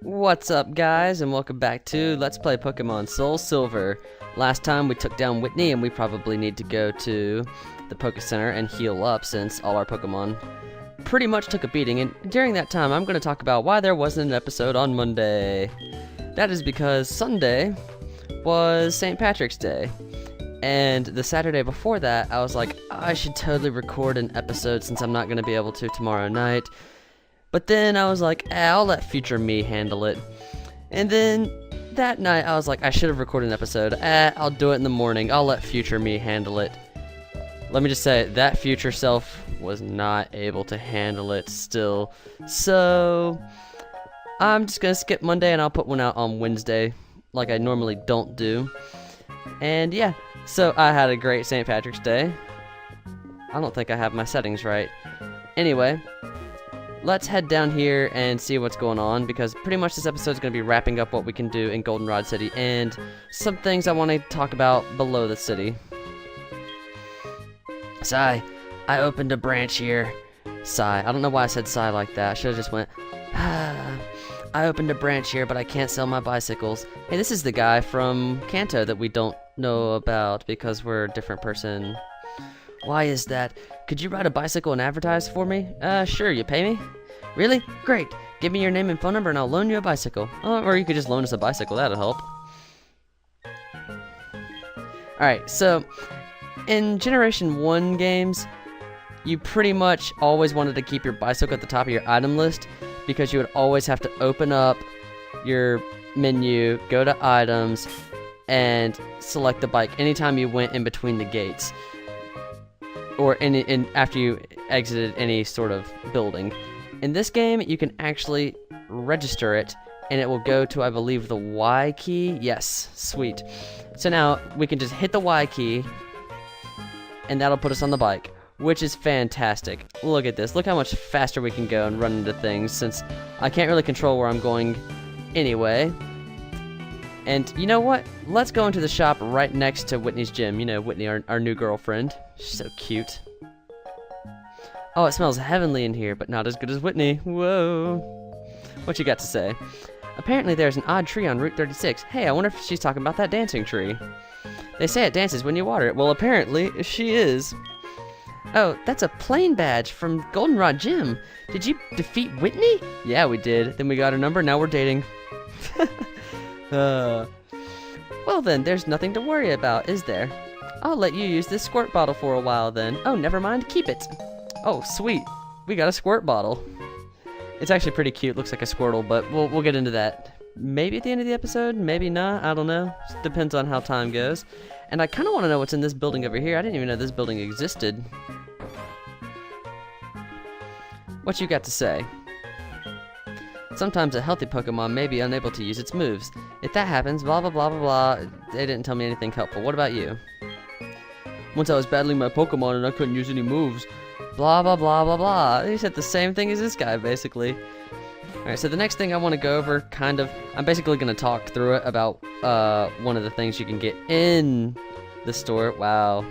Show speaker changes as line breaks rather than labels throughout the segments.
What's up, guys, and welcome back to Let's Play Pokemon SoulSilver. Last time we took down Whitney, and we probably need to go to the Poke Center and heal up since all our Pokemon pretty much took a beating. And during that time, I'm going to talk about why there wasn't an episode on Monday. That is because Sunday was St. Patrick's Day. And the Saturday before that, I was like, I should totally record an episode since I'm not going to be able to tomorrow night. But then I was like, I'll let future me handle it. And then that night I was like, I should have recorded an episode. I'll do it in the morning. I'll let future me handle it. Let me just say, that future self was not able to handle it still. So I'm just gonna skip Monday and I'll put one out on Wednesday, like I normally don't do. And yeah, so I had a great St. Patrick's Day. I don't think I have my settings right. Anyway, let's head down here and see what's going on, because pretty much this episode is going to be wrapping up what we can do in Goldenrod City and some things I want to talk about below the city. Sigh, I opened a branch here. Sigh, I don't know why I said sigh like that. I should have just went, I opened a branch here, but I can't sell my bicycles. Hey, this is the guy from Kanto that we don't know about because we're a different person. Why is that? Could you ride a bicycle and advertise for me? Sure, you pay me? Really? Great. Give me your name and phone number and I'll loan you a bicycle. Or you could just loan us a bicycle, that'll help. Alright, so in Generation 1 games, you pretty much always wanted to keep your bicycle at the top of your item list because you would always have to open up your menu, go to items, and select the bike anytime you went in between the gates. Or after you exited any sort of building. In this game, you can actually register it, and it will go to, I believe, the Y key. Yes, sweet. So now, we can just hit the Y key, and that'll put us on the bike, which is fantastic. Look at this. Look how much faster we can go and run into things, since I can't really control where I'm going anyway. And you know what? Let's go into the shop right next to Whitney's gym. You know, Whitney, our new girlfriend. She's so cute. Oh, it smells heavenly in here, but not as good as Whitney. Whoa. What you got to say? Apparently there's an odd tree on Route 36. Hey, I wonder if she's talking about that dancing tree. They say it dances when you water it. Well, apparently she is. Oh, that's a plane badge from Goldenrod Gym. Did you defeat Whitney? Yeah, we did. Then we got her number, now we're dating. Well then, there's nothing to worry about, is there? I'll let you use this squirt bottle for a while then. Oh, never mind, keep it. Oh, sweet. We got a squirt bottle. It's actually pretty cute, looks like a Squirtle, but we'll get into that. Maybe at the end of the episode, maybe not, I don't know. Just depends on how time goes. And I kind of want to know what's in this building over here. I didn't even know this building existed. What you got to say? Sometimes a healthy Pokemon may be unable to use its moves. If that happens, blah blah blah blah blah. They didn't tell me anything helpful. What about you? Once I was battling my Pokemon and I couldn't use any moves. Blah blah blah blah blah. He said the same thing as this guy, basically. Alright, so the next thing I want to go over, kind of, I'm basically going to talk through it about one of the things you can get in the store. Wow.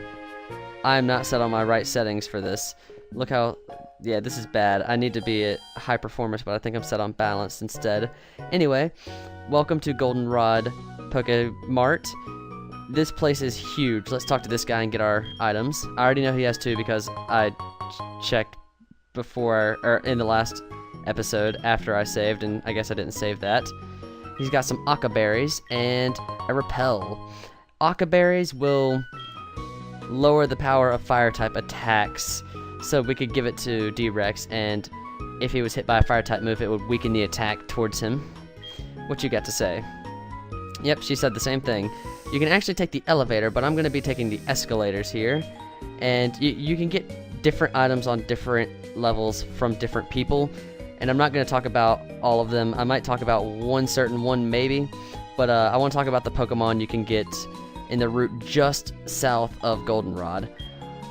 I'm not set on my right settings for this. Look how... Yeah, this is bad. I need to be at high performance, but I think I'm set on balanced instead. Anyway, welcome to Goldenrod Pokemart. This place is huge. Let's talk to this guy and get our items. I already know he has two because I checked before, or in the last episode after I saved, and I guess I didn't save that. He's got some Aka Berries and a Repel. Aka Berries will lower the power of fire-type attacks. So we could give it to D-Rex, and if he was hit by a fire-type move, it would weaken the attack towards him. What you got to say? Yep, she said the same thing. You can actually take the elevator, but I'm going to be taking the escalators here. And you can get different items on different levels from different people. And I'm not going to talk about all of them. I might talk about one certain one, maybe. But I want to talk about the Pokemon you can get in the route just south of Goldenrod.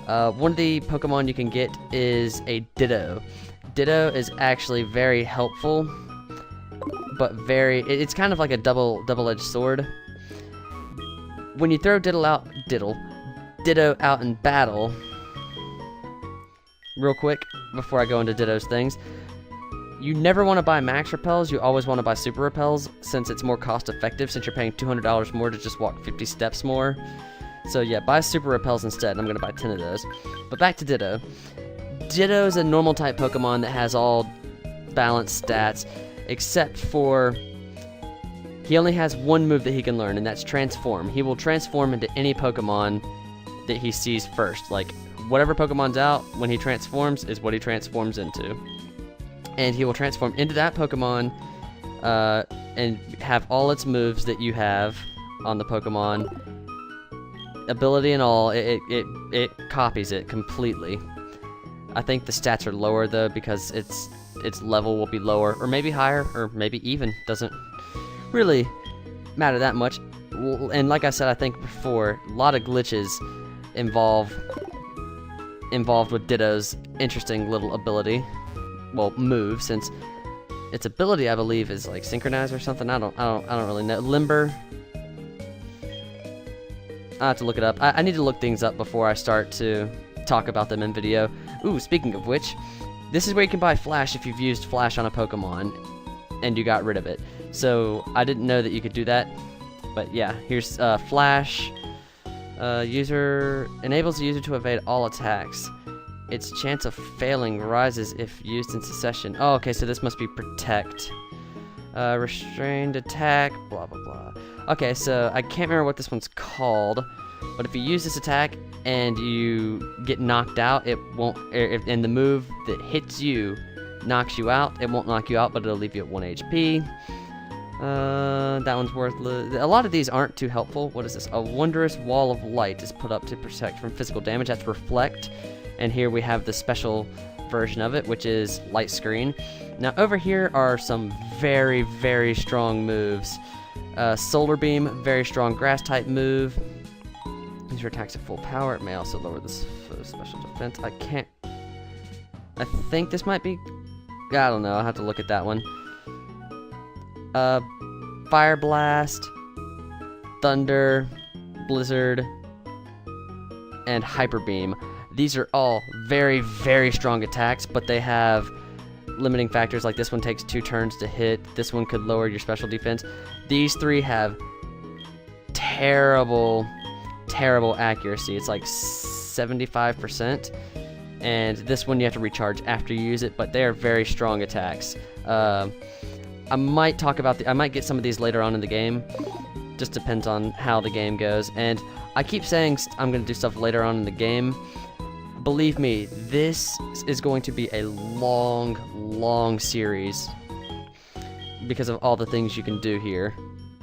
One of the Pokemon you can get is a Ditto. Ditto is actually very helpful, but it's kind of like a double-edged sword. When you throw Ditto out in battle, real quick, before I go into Ditto's things, You never want to buy max repels, you always want to buy super repels, since it's more cost effective, since you're paying $200 more to just walk 50 steps more. So yeah, buy super repels instead, and I'm going to buy 10 of those. But back to Ditto. Ditto is a normal type Pokemon that has all balanced stats, except for he only has one move that he can learn, and that's Transform. He will transform into any Pokemon that he sees first. Like, whatever Pokemon's out, when he transforms, is what he transforms into. And he will transform into that Pokemon, and have all its moves that you have on the Pokemon. Ability and all, it copies it completely. I think the stats are lower, though, because its level will be lower, or maybe higher, or maybe even. Doesn't really matter that much. And like I said, I think before, a lot of glitches involved with Ditto's interesting little ability. Well, move, since its ability, I believe, is like synchronized or something. I don't really know. Limber. I have to look it up. I need to look things up before I start to talk about them in video. Ooh, speaking of which, this is where you can buy Flash if you've used Flash on a Pokemon and you got rid of it. So I didn't know that you could do that, but yeah, here's Flash. User enables the user to evade all attacks. Its chance of failing rises if used in succession. Oh, okay, so this must be Protect. Restrained attack, blah, blah, blah. Okay, so I can't remember what this one's called, but if you use this attack and you get knocked out, it won't, and the move that hits you knocks you out, it won't knock you out, but it'll leave you at 1 HP. That one's worthless. A lot of these aren't too helpful. What is this? A wondrous wall of light is put up to protect from physical damage. That's Reflect. And here we have the special version of it, which is Light Screen. Now over here are some very, very strong moves. Solar Beam, very strong grass type move. Use your attacks at full power. It may also lower the special defense. I think this might be, I don't know, I'll have to look at that one. Fire Blast, Thunder, Blizzard, and Hyper Beam. These are all very, very strong attacks, but they have limiting factors, like this one takes 2 turns to hit. This one could lower your special defense. These 3 have terrible, terrible accuracy. It's like 75%. And this one you have to recharge after you use it, but they are very strong attacks. I might talk about I might get some of these later on in the game. Just depends on how the game goes. And I keep saying I'm going to do stuff later on in the game. Believe me, this is going to be a long, long series because of all the things you can do here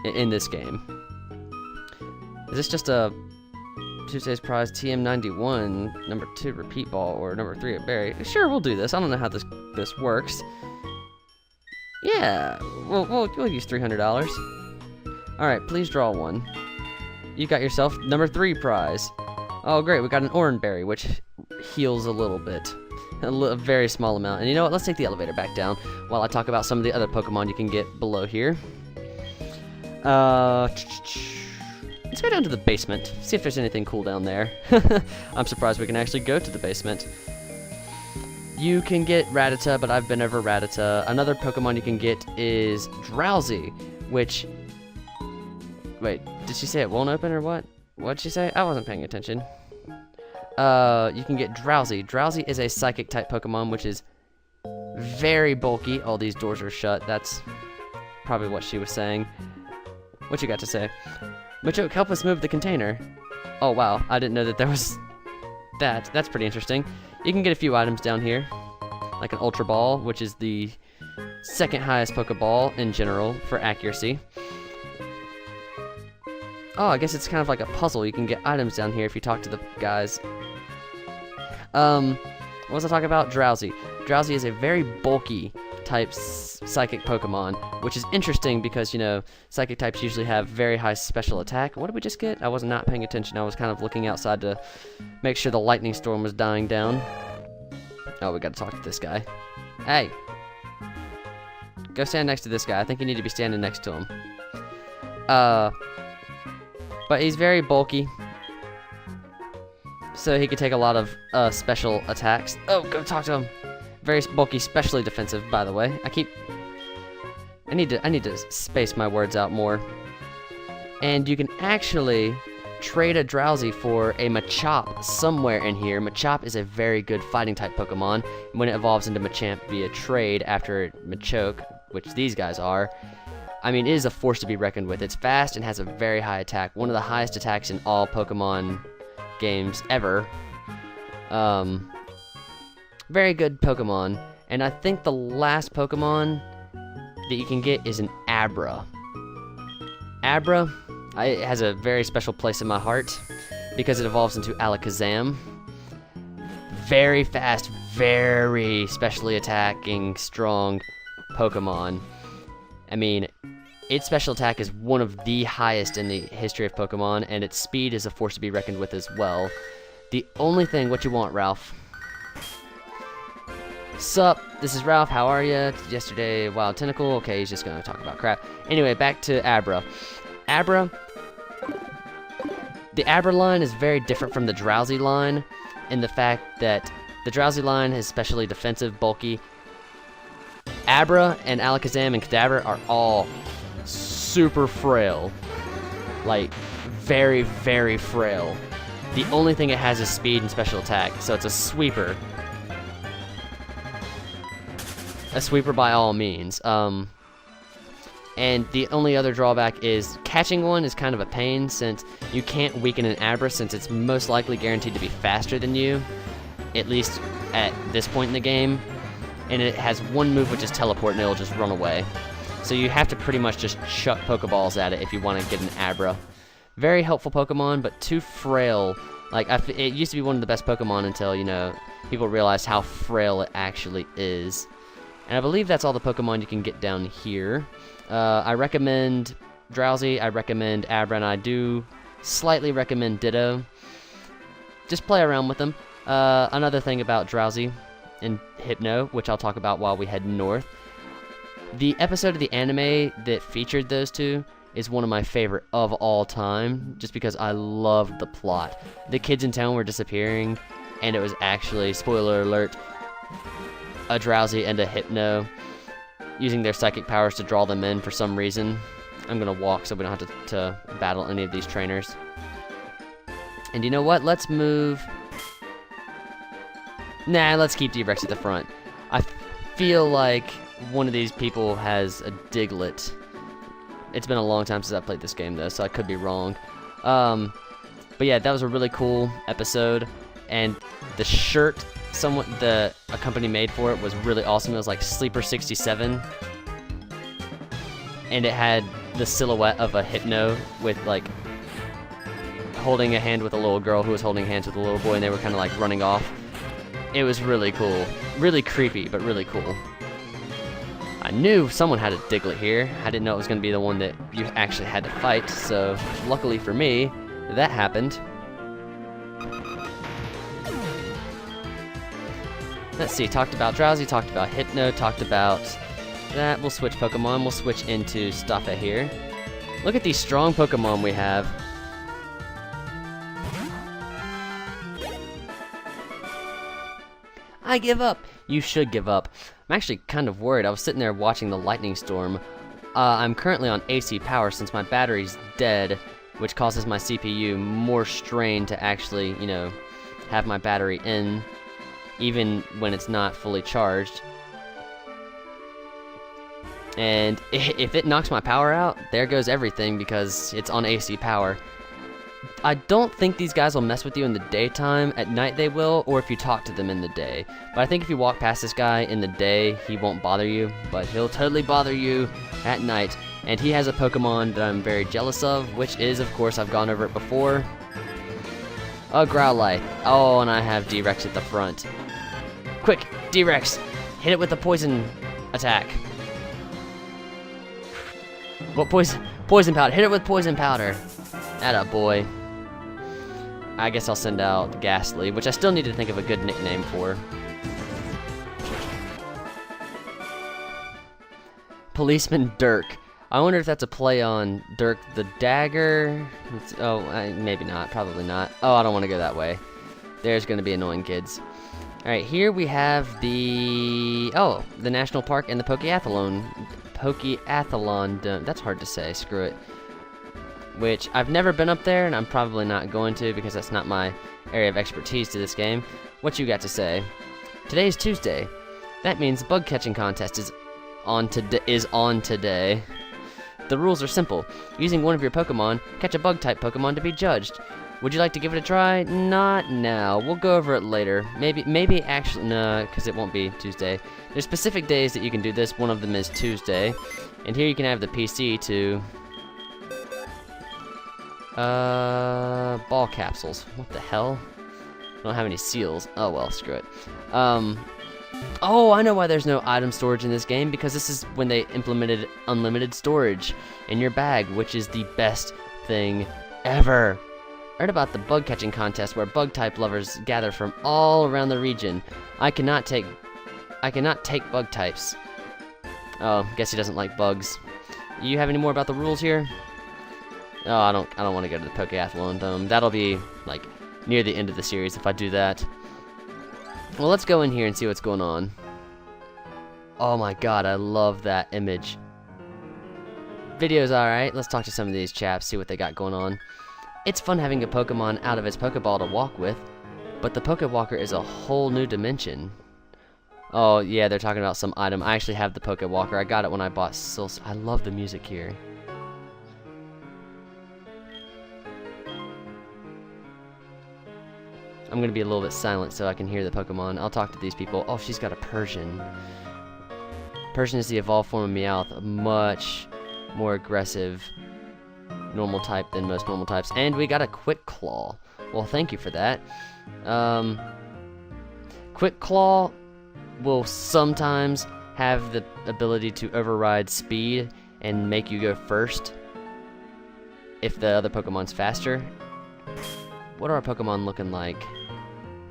in this game. Is this just a Tuesday's prize TM91, number 2 repeat ball, or number 3 a berry? Sure, we'll do this. I don't know how this works. Yeah, we'll use $300. Alright, please draw one. You got yourself number 3 prize. Oh great, we got an orange berry, which heals a little bit. A very small amount. And you know what, let's take the elevator back down while I talk about some of the other Pokemon you can get below here. Let's go down to the basement, see if there's anything cool down there. I'm surprised we can actually go to the basement. You can get Rattata, but I've been over Rattata. Another Pokemon you can get is Drowsy, which... Wait, did she say it won't open or what? What'd she say? I wasn't paying attention. You can get Drowsy. Drowsy is a Psychic type Pokemon, which is very bulky. All these doors are shut. That's probably what she was saying. What you got to say? Machoke, help us move the container. Oh wow, I didn't know that there was that. That's pretty interesting. You can get a few items down here, like an Ultra Ball, which is the second highest Pokeball in general for accuracy. Oh, I guess it's kind of like a puzzle. You can get items down here if you talk to the guys. What was I talking about? Drowsy. Drowsy is a very bulky type Psychic Pokemon, which is interesting because, you know, Psychic types usually have very high special attack. What did we just get? I was not paying attention. I was kind of looking outside to make sure the lightning storm was dying down. Oh, we gotta talk to this guy. Hey! Go stand next to this guy. I think you need to be standing next to him. But he's very bulky, so he could take a lot of special attacks. Oh, go talk to him. Very bulky, specially defensive, by the way. I need to space my words out more. And you can actually trade a Drowsy for a Machop somewhere in here. Machop is a very good fighting type Pokemon. When it evolves into Machamp via trade after Machoke, which these guys are, I mean, it is a force to be reckoned with. It's fast and has a very high attack. One of the highest attacks in all Pokemon games ever. Very good Pokemon. And I think the last Pokemon that you can get is an Abra. Abra, it has a very special place in my heart because it evolves into Alakazam. Very fast, very specially attacking, strong Pokemon. I mean, its special attack is one of the highest in the history of Pokemon, and its speed is a force to be reckoned with as well. The only thing, what you want, Ralph? Sup, this is Ralph, how are ya? Yesterday, Wild Tentacle. Okay, he's just gonna talk about crap. Anyway, back to Abra. Abra, the Abra line is very different from the Drowsy line in the fact that the Drowsy line is specially defensive, bulky. Abra and Alakazam and Kadabra are all super frail. Like, very, very frail. The only thing it has is speed and special attack, so it's a sweeper. A sweeper by all means. And the only other drawback is catching one is kind of a pain since you can't weaken an Abra since it's most likely guaranteed to be faster than you, at least at this point in the game. And it has one move which is teleport and it'll just run away. So you have to pretty much just chuck Pokeballs at it if you want to get an Abra. Very helpful Pokemon, but too frail. Like, it used to be one of the best Pokemon until, you know, people realized how frail it actually is. And I believe that's all the Pokemon you can get down here. I recommend Drowsy, I recommend Abra, and I do slightly recommend Ditto. Just play around with them. Another thing about Drowsy and Hypno, which I'll talk about while we head north. The episode of the anime that featured those two is one of my favorite of all time, just because I loved the plot. The kids in town were disappearing, and it was actually, spoiler alert, a Drowsy and a Hypno using their psychic powers to draw them in for some reason. I'm gonna walk so we don't have to battle any of these trainers. And you know what? Let's move... Nah, let's keep D-Rex at the front. I feel like one of these people has a Diglett. It's been a long time since I played this game, though, so I could be wrong. But yeah, that was a really cool episode, and the shirt a company made for it was really awesome. It was like Sleeper 67, and it had the silhouette of a Hypno with like holding a hand with a little girl who was holding hands with a little boy, and they were kind of like running off. It was really cool, really creepy, but really cool. I knew someone had a Diglett here. I didn't know it was going to be the one that you actually had to fight, so luckily for me, that happened. Let's see, talked about Drowsy, talked about Hypno, talked about that. We'll switch Pokemon. We'll switch into Staffa here. Look at these strong Pokemon we have. I give up. You should give up. I'm actually kind of worried. I was sitting there watching the lightning storm. I'm currently on AC power since my battery's dead, which causes my CPU more strain to actually, you know, have my battery in, even when it's not fully charged. And if it knocks my power out, there goes everything because it's on AC power. I don't think these guys will mess with you in the daytime. At night they will, or if you talk to them in the day. But I think if you walk past this guy in the day, he won't bother you, but he'll totally bother you at night. And he has a Pokemon that I'm very jealous of, which is, of course, I've gone over it before, a Growlithe. Oh, and I have D-Rex at the front. Quick, D-Rex, hit it with the poison attack. What poison powder? Hit it with poison powder. Atta boy. I guess I'll send out Ghastly, which I still need to think of a good nickname for. Policeman Dirk. I wonder if that's a play on Dirk the Dagger. Maybe not. Probably not. Oh, I don't want to go that way. There's going to be annoying kids. Alright, here we have the national park and the Pokeathlon Dome. That's hard to say, screw it. Which, I've never been up there, and I'm probably not going to because that's not my area of expertise to this game. What you got to say? Today's Tuesday. That means the bug catching contest is on today. The rules are simple. Using one of your Pokemon, catch a bug-type Pokemon to be judged. Would you like to give it a try? Not now. We'll go over it later. Maybe actually, no, because it won't be Tuesday. There's specific days that you can do this. One of them is Tuesday. And here you can have the PC to... ball capsules. What the hell? I don't have any seals. Oh well, screw it. Oh, I know why there's no item storage in this game, because this is when they implemented unlimited storage in your bag, which is the best thing ever. I heard about the bug catching contest where bug type lovers gather from all around the region. I cannot take bug types. Oh, guess he doesn't like bugs. You have any more about the rules here? Oh, I don't want to go to the Pokeathlon Dome. That'll be like near the end of the series if I do that. Well, let's go in here and see what's going on. Oh my god, I love that image. Video's alright. Let's talk to some of these chaps, see what they got going on. It's fun having a Pokemon out of its Pokeball to walk with, but the Pokewalker is a whole new dimension. Oh yeah, they're talking about some item. I actually have the Pokewalker. I got it when I bought SoulSilver. I love the music here. I'm gonna be a little bit silent so I can hear the Pokemon. I'll talk to these people. Oh, she's got a Persian. Persian is the evolved form of Meowth, a much more aggressive normal type than most normal types. And we got a Quick Claw. Well, thank you for that. Quick Claw will sometimes have the ability to override speed and make you go first if the other Pokemon's faster. What are our Pokemon looking like?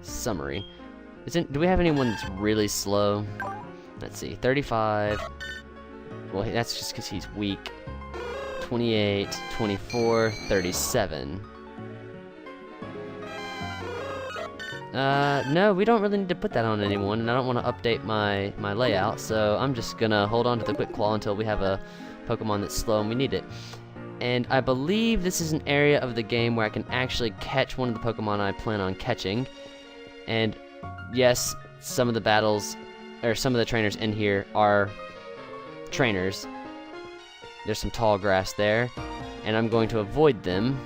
Summary. Do we have anyone that's really slow? Let's see. 35. Well, that's just because he's weak. 28, 24, 37. No, we don't really need to put that on anyone, and I don't want to update my layout, so I'm just gonna hold on to the Quick Claw until we have a Pokemon that's slow and we need it. And I believe this is an area of the game where I can actually catch one of the Pokemon I plan on catching. And yes, some of the battles, or some of the trainers in here are trainers. There's some tall grass there, and I'm going to avoid them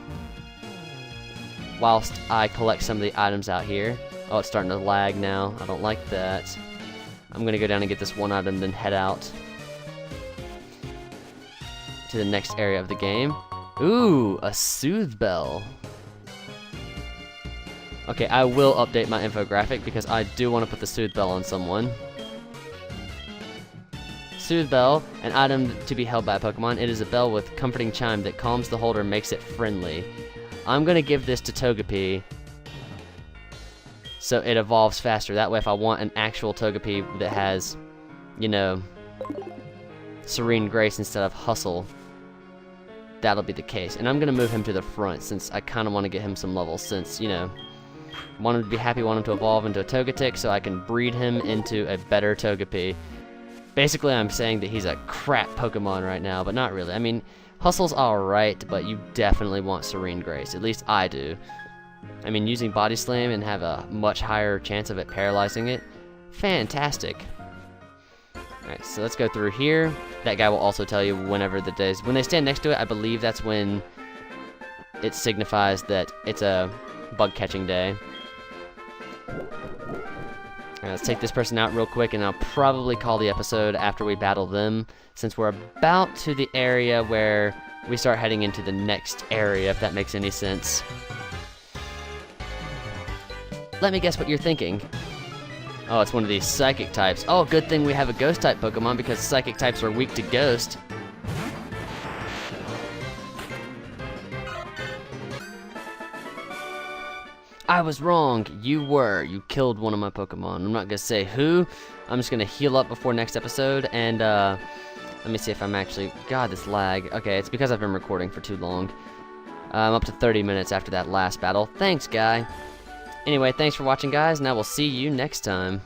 whilst I collect some of the items out here. Oh, it's starting to lag now. I don't like that. I'm gonna go down and get this one item, then head out to the next area of the game. Ooh, a Soothe Bell. Okay, I will update my infographic because I do want to put the Soothe Bell on someone. Soothe Bell, an item to be held by a Pokemon. It is a bell with comforting chime that calms the holder and makes it friendly. I'm gonna give this to Togepi so it evolves faster. That way, if I want an actual Togepi that has, you know, Serene Grace instead of Hustle, that'll be the case. And I'm gonna move him to the front since I kind of want to get him some levels, since, you know, want him to be happy, want him to evolve into a Togetic so I can breed him into a better Togepi. Basically, I'm saying that he's a crap Pokemon right now, but not really. I mean, Hustle's alright, but you definitely want Serene Grace. At least I do. I mean, using Body Slam and have a much higher chance of it paralyzing it, fantastic. Alright, so let's go through here. That guy will also tell you whenever the days... When they stand next to it, I believe that's when it signifies that it's a bug catching day. Alright, let's take this person out real quick, and I'll probably call the episode after we battle them, since we're about to the area where we start heading into the next area, if that makes any sense. Let me guess what you're thinking. Oh, it's one of these psychic types. Oh, good thing we have a ghost type Pokemon because psychic types are weak to ghost. I was wrong. You were. You killed one of my Pokemon. I'm not gonna say who. I'm just gonna heal up before next episode, and let me see if I'm actually... God, this lag. Okay, it's because I've been recording for too long. I'm up to 30 minutes after that last battle. Thanks, guy. Anyway, thanks for watching, guys, and I will see you next time.